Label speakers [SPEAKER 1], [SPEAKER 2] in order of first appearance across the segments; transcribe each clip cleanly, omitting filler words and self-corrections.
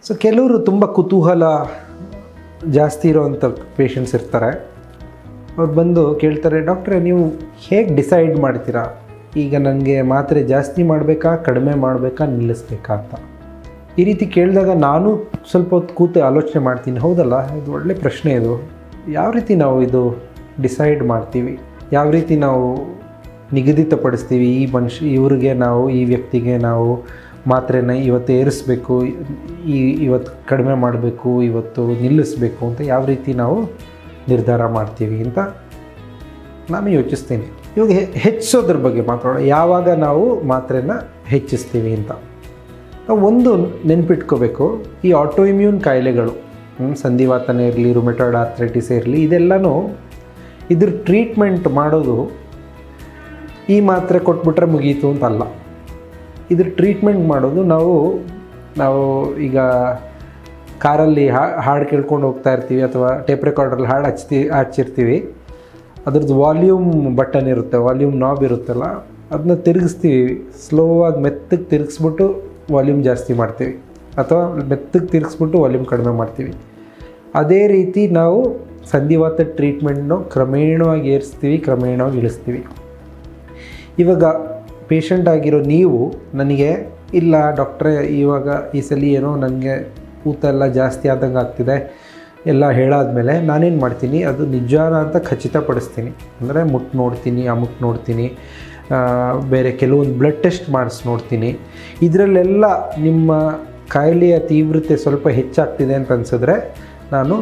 [SPEAKER 1] So ಕೆಲವರು ತುಂಬ ಕುತೂಹಲ ಜಾಸ್ತಿ ಇರೋವಂಥ ಪೇಷಂಟ್ಸ್ ಇರ್ತಾರೆ. ಅವ್ರು ಬಂದು ಕೇಳ್ತಾರೆ, ಡಾಕ್ಟ್ರೇ ನೀವು ಹೇಗೆ ಡಿಸೈಡ್ ಮಾಡ್ತೀರಾ, ಈಗ ನನಗೆ ಮಾತ್ರೆ ಜಾಸ್ತಿ ಮಾಡಬೇಕಾ, ಕಡಿಮೆ ಮಾಡಬೇಕಾ, ನಿಲ್ಲಿಸ್ಬೇಕಾ ಅಂತ. ಈ ರೀತಿ ಕೇಳಿದಾಗ ನಾನು ಸ್ವಲ್ಪ ಹೊತ್ತು ಕೂತು ಆಲೋಚನೆ ಮಾಡ್ತೀನಿ. ಹೌದಲ್ಲ, ಇದು ಒಳ್ಳೆ ಪ್ರಶ್ನೆ. ಇದು ಯಾವ ರೀತಿ ನಾವು ಇದು ಡಿಸೈಡ್ ಮಾಡ್ತೀವಿ, ಯಾವ ರೀತಿ ನಾವು ನಿಗದಿತಪಡಿಸ್ತೀವಿ, ಇವ್ರಿಗೆ ನಾವು, ಈ ವ್ಯಕ್ತಿಗೆ ನಾವು ಮಾತ್ರೆನ ಇವತ್ತು ಏರಿಸಬೇಕು, ಇವತ್ತು ಕಡಿಮೆ ಮಾಡಬೇಕು, ಇವತ್ತು ನಿಲ್ಲಿಸಬೇಕು ಅಂತ ಯಾವ ರೀತಿ ನಾವು ನಿರ್ಧಾರ ಮಾಡ್ತೀವಿ ಅಂತ ನಾನು ಯೋಚಿಸ್ತೀನಿ. ಇವಾಗ ಹೆಚ್ಚಿಸೋದ್ರ ಬಗ್ಗೆ ಮಾತಾಡೋಣ. ಯಾವಾಗ ನಾವು ಮಾತ್ರೆನ ಹೆಚ್ಚಿಸ್ತೀವಿ ಅಂತ ನಾವು ಒಂದು ನೆನ್ಪಿಟ್ಕೋಬೇಕು. ಈ ಆಟೋ ಇಮ್ಯೂನ್ ಕಾಯಿಲೆಗಳು, ಸಂಧಿವಾತನೇ ಇರಲಿ, ರುಮೆಟಾಯ್ಡ್ ಆರ್ಥ್ರೈಟಿಸ್ ಇರಲಿ, ಇದೆಲ್ಲನೂ ಇದ್ರ ಟ್ರೀಟ್ಮೆಂಟ್ ಮಾಡೋದು ಈ ಮಾತ್ರೆ ಕೊಟ್ಬಿಟ್ರೆ ಮುಗೀತು ಅಂತಲ್ಲ. ಇದ್ರ ಟ್ರೀಟ್ಮೆಂಟ್ ಮಾಡೋದು ನಾವು ಈಗ ಕಾರಲ್ಲಿ ಹಾಡು ಕೇಳ್ಕೊಂಡು ಹೋಗ್ತಾ ಇರ್ತೀವಿ, ಅಥವಾ ಟೇಪ್ ರೆಕಾರ್ಡ್ರಲ್ಲಿ ಹಾಡು ಹಚ್ಚಿರ್ತೀವಿ. ಅದ್ರದ್ದು ವಾಲ್ಯೂಮ್ ಬಟನ್ ಇರುತ್ತೆ, ವಾಲ್ಯೂಮ್ ನಾಬ್ ಇರುತ್ತಲ್ಲ, ಅದನ್ನ ತಿರುಗಿಸ್ತೀವಿ. ಸ್ಲೋವಾಗಿ ಮೆತ್ತಗೆ ತಿರುಗಿಸ್ಬಿಟ್ಟು ವಾಲ್ಯೂಮ್ ಜಾಸ್ತಿ ಮಾಡ್ತೀವಿ, ಅಥವಾ ಮೆತ್ತಗೆ ತಿರುಗಿಸ್ಬಿಟ್ಟು ವಾಲ್ಯೂಮ್ ಕಡಿಮೆ ಮಾಡ್ತೀವಿ. ಅದೇ ರೀತಿ ನಾವು ಸಂಧಿವಾತ ಟ್ರೀಟ್ಮೆಂಟ್ನು ಕ್ರಮೇಣವಾಗಿ ಏರಿಸ್ತೀವಿ, ಕ್ರಮೇಣವಾಗಿ ಇಳಿಸ್ತೀವಿ. ಇವಾಗ ಪೇಷಂಟ್ ಆಗಿರೋ ನೀವು ನನಗೆ, ಇಲ್ಲ ಡಾಕ್ಟ್ರೇ ಇವಾಗ ಈ ಸಲ ಏನೋ ನನಗೆ ಊತ ಎಲ್ಲ ಜಾಸ್ತಿ ಆದಂಗೆ ಆಗ್ತಿದೆ ಎಲ್ಲ ಹೇಳಾದ್ಮೇಲೆ ನಾನೇನು ಮಾಡ್ತೀನಿ, ಅದು ನಿಜಾನ ಅಂತ ಖಚಿತಪಡಿಸ್ತೀನಿ. ಅಂದರೆ ನೋಡ್ತೀನಿ, ನೋಡ್ತೀನಿ, ಬೇರೆ ಕೆಲವೊಂದು ಬ್ಲಡ್ ಟೆಸ್ಟ್ ಮಾಡಿಸಿ ನೋಡ್ತೀನಿ. ಇದರಲ್ಲೆಲ್ಲ ನಿಮ್ಮ ಕಾಯಿಲೆಯ ತೀವ್ರತೆ ಸ್ವಲ್ಪ ಹೆಚ್ಚಾಗ್ತಿದೆ ಅಂತ ಅನಿಸಿದ್ರೆ ನಾನು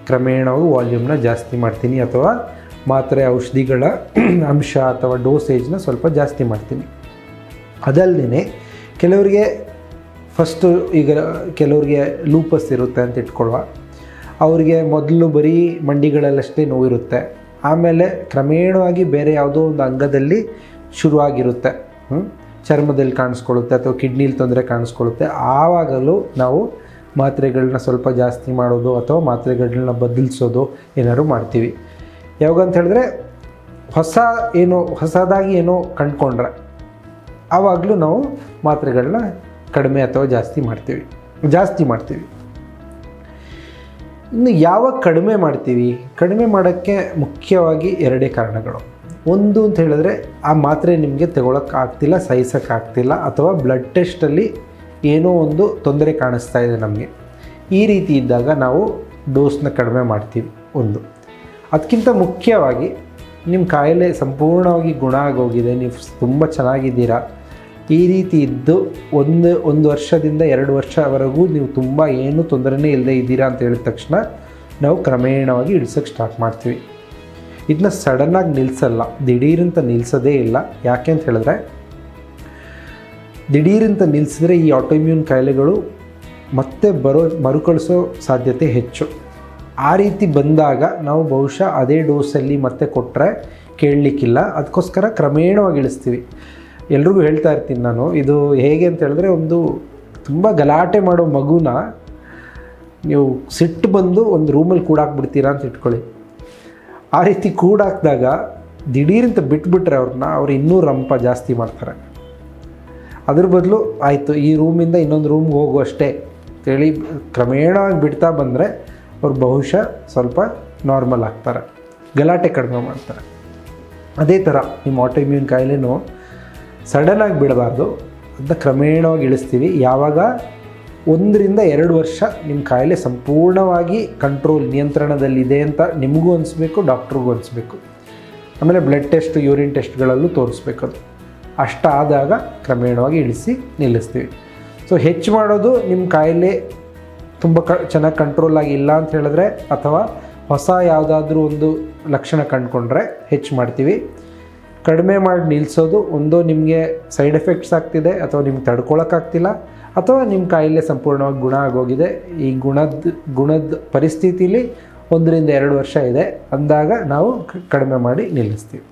[SPEAKER 1] ಕ್ರಮೇಣವಾಗಿ ವಾಲ್ಯೂಮ್ನ ಜಾಸ್ತಿ ಮಾಡ್ತೀನಿ, ಅಥವಾ ಮಾತ್ರೆ ಔಷಧಿಗಳ ಅಂಶ ಅಥವಾ ಡೋಸೇಜ್ನ ಸ್ವಲ್ಪ ಜಾಸ್ತಿ ಮಾಡ್ತೀನಿ. ಅದಲ್ಲದೆ ಕೆಲವರಿಗೆ ಕೆಲವರಿಗೆ ಲೂಪಸ್ ಇರುತ್ತೆ ಅಂತ ಇಟ್ಕೊಳ್ಳುವ. ಅವರಿಗೆ ಮೊದಲು ಬರೀ ಮಂಡಿಗಳಲ್ಲಷ್ಟೇ ನೋವಿರುತ್ತೆ, ಆಮೇಲೆ ಕ್ರಮೇಣವಾಗಿ ಬೇರೆ ಯಾವುದೋ ಒಂದು ಅಂಗದಲ್ಲಿ ಶುರುವಾಗಿರುತ್ತೆ, ಚರ್ಮದಲ್ಲಿ ಕಾಣಿಸ್ಕೊಳ್ಳುತ್ತೆ, ಅಥವಾ ಕಿಡ್ನಿಲಿ ತೊಂದರೆ ಕಾಣಿಸ್ಕೊಳ್ಳುತ್ತೆ. ಆವಾಗಲೂ ನಾವು ಮಾತ್ರೆಗಳನ್ನ ಸ್ವಲ್ಪ ಜಾಸ್ತಿ ಮಾಡೋದು ಅಥವಾ ಮಾತ್ರೆಗಳನ್ನ ಬದಲಿಸೋದು ಏನಾದ್ರು ಮಾಡ್ತೀವಿ. ಯಾವಾಗಂತ ಹೇಳಿದ್ರೆ ಹೊಸದಾಗಿ ಏನೋ ಕಂಡುಕೊಂಡ್ರೆ ಆವಾಗಲೂ ನಾವು ಮಾತ್ರೆಗಳನ್ನ ಕಡಿಮೆ ಅಥವಾ ಜಾಸ್ತಿ ಮಾಡ್ತೀವಿ. ಇನ್ನು ಯಾವಾಗ ಕಡಿಮೆ ಮಾಡ್ತೀವಿ, ಕಡಿಮೆ ಮಾಡೋಕ್ಕೆ ಮುಖ್ಯವಾಗಿ ಎರಡೇ ಕಾರಣಗಳು. ಒಂದು ಅಂತ ಹೇಳಿದ್ರೆ ಆ ಮಾತ್ರೆ ನಿಮಗೆ ತಗೊಳಕ್ಕಾಗ್ತಿಲ್ಲ, ಸಹಿಸೋಕ್ಕಾಗ್ತಿಲ್ಲ, ಅಥವಾ ಬ್ಲಡ್ ಟೆಸ್ಟಲ್ಲಿ ಏನೋ ಒಂದು ತೊಂದರೆ ಕಾಣಿಸ್ತಾ ಇದೆ ನಮಗೆ. ಈ ರೀತಿ ಇದ್ದಾಗ ನಾವು ಡೋಸ್ನ ಕಡಿಮೆ ಮಾಡ್ತೀವಿ. ಒಂದು, ಅದಕ್ಕಿಂತ ಮುಖ್ಯವಾಗಿ ನಿಮ್ಮ ಕಾಯಿಲೆ ಸಂಪೂರ್ಣವಾಗಿ ಗುಣ ಆಗೋಗಿದೆ, ನೀವು ತುಂಬ ಚೆನ್ನಾಗಿದ್ದೀರಾ, ಈ ರೀತಿ ಇದ್ದು ಒಂದು ವರ್ಷದಿಂದ 2 ವರ್ಷವರೆಗೂ ನೀವು ತುಂಬ ಏನೂ ತೊಂದರೆನೇ ಇಲ್ಲದೆ ಇದ್ದೀರಾ ಅಂತ ಹೇಳಿದ ತಕ್ಷಣ ನಾವು ಕ್ರಮೇಣವಾಗಿ ಇಳಿಸೋಕ್ಕೆ ಸ್ಟಾರ್ಟ್ ಮಾಡ್ತೀವಿ. ಇದನ್ನ ಸಡನ್ನಾಗಿ ನಿಲ್ಲಿಸಲ್ಲ, ದಿಢೀರಂತ ನಿಲ್ಲಿಸೋದೇ ಇಲ್ಲ. ಯಾಕೆ ಅಂತ ಹೇಳಿದ್ರೆ, ದಿಢೀರಂತ ನಿಲ್ಲಿಸಿದ್ರೆ ಈ ಆಟೋಇಮ್ಯೂನ್ ಕಾಯಿಲೆಗಳು ಮತ್ತೆ ಮರುಕಳಿಸೋ ಸಾಧ್ಯತೆ ಹೆಚ್ಚು. ಆ ರೀತಿ ಬಂದಾಗ ನಾವು ಬಹುಶಃ ಅದೇ ಡೋಸಲ್ಲಿ ಮತ್ತೆ ಕೊಟ್ಟರೆ ಕೇಳಲಿಕ್ಕಿಲ್ಲ. ಅದಕ್ಕೋಸ್ಕರ ಕ್ರಮೇಣವಾಗಿ ಇಳಿಸ್ತೀವಿ. ಎಲ್ರಿಗೂ ಹೇಳ್ತಾ ಇರ್ತೀನಿ ನಾನು, ಇದು ಹೇಗೆ ಅಂತ ಹೇಳಿದ್ರೆ, ಒಂದು ತುಂಬ ಗಲಾಟೆ ಮಾಡೋ ಮಗುನ ನೀವು ಸಿಟ್ಟು ಬಂದು ಒಂದು ರೂಮಲ್ಲಿ ಕೂಡಾಕ್ಬಿಡ್ತೀರಾ ಅಂತ ಇಟ್ಕೊಳ್ಳಿ. ಆ ರೀತಿ ಕೂಡಾಕಿದಾಗ ದಿಢೀರಂತ ಬಿಟ್ಬಿಟ್ರೆ ಅವ್ರು ಇನ್ನೂ ರಂಪ ಜಾಸ್ತಿ ಮಾಡ್ತಾರೆ. ಅದ್ರ ಬದಲು ಆಯಿತು ಈ ರೂಮಿಂದ ಇನ್ನೊಂದು ರೂಮ್ಗೆ ಹೋಗು ಅಷ್ಟೇ ಅಂತೇಳಿ ಕ್ರಮೇಣವಾಗಿ ಬಿಡ್ತಾ ಬಂದರೆ ಅವ್ರು ಬಹುಶಃ ಸ್ವಲ್ಪ ನಾರ್ಮಲ್ ಆಗ್ತಾರೆ, ಗಲಾಟೆ ಕಡಿಮೆ ಮಾಡ್ತಾರೆ. ಅದೇ ಥರ ನಿಮ್ಮ ಆಟೋಇಮ್ಯೂನ್ ಕಾಯಿಲೆನೂ ಸಡನ್ನಾಗಿ ಬಿಡಬಾರ್ದು, ಅದನ್ನ ಕ್ರಮೇಣವಾಗಿ ಇಳಿಸ್ತೀವಿ. ಯಾವಾಗ 1-2 ವರ್ಷ ನಿಮ್ಮ ಕಾಯಿಲೆ ಸಂಪೂರ್ಣವಾಗಿ ನಿಯಂತ್ರಣದಲ್ಲಿದೆ ಅಂತ ನಿಮಗೂ ಅನಿಸ್ಬೇಕು, ಡಾಕ್ಟ್ರಿಗೂ ಅನಿಸ್ಬೇಕು. ಆಮೇಲೆ ಬ್ಲಡ್ ಟೆಸ್ಟ್, ಯೂರಿನ್ ಟೆಸ್ಟ್ಗಳಲ್ಲೂ ತೋರಿಸ್ಬೇಕು. ಅದು ಅಷ್ಟಾದಾಗ ಕ್ರಮೇಣವಾಗಿ ಇಳಿಸಿ ನಿಲ್ಲಿಸ್ತೀವಿ. ಸೊ ಹೆಚ್ಚು ಮಾಡೋದು ನಿಮ್ಮ ಕಾಯಿಲೆ ತುಂಬ ಚೆನ್ನಾಗಿ ಕಂಟ್ರೋಲ್ ಆಗಿಲ್ಲ ಅಂತ ಹೇಳಿದ್ರೆ, ಅಥವಾ ಹೊಸ ಯಾವುದಾದ್ರೂ ಒಂದು ಲಕ್ಷಣ ಕಂಡುಕೊಂಡ್ರೆ ಹೆಚ್ಚು ಮಾಡ್ತೀವಿ. ಕಡಿಮೆ ಮಾಡಿ ನಿಲ್ಲಿಸೋದು, ಒಂದು ನಿಮಗೆ ಸೈಡ್ ಎಫೆಕ್ಟ್ಸ್ ಆಗ್ತಿದೆ, ಅಥವಾ ನಿಮ್ಗೆ ತಡ್ಕೊಳಕ್ಕಾಗ್ತಿಲ್ಲ, ಅಥವಾ ನಿಮ್ಮ ಕಾಯಿಲೆ ಸಂಪೂರ್ಣವಾಗಿ ಗುಣ ಆಗೋಗಿದೆ. ಈ ಗುಣದ ಪರಿಸ್ಥಿತಿಲಿ 1-2 ವರ್ಷ ಇದೆ ಅಂದಾಗ ನಾವು ಕಡಿಮೆ ಮಾಡಿ ನಿಲ್ಲಿಸ್ತೀವಿ.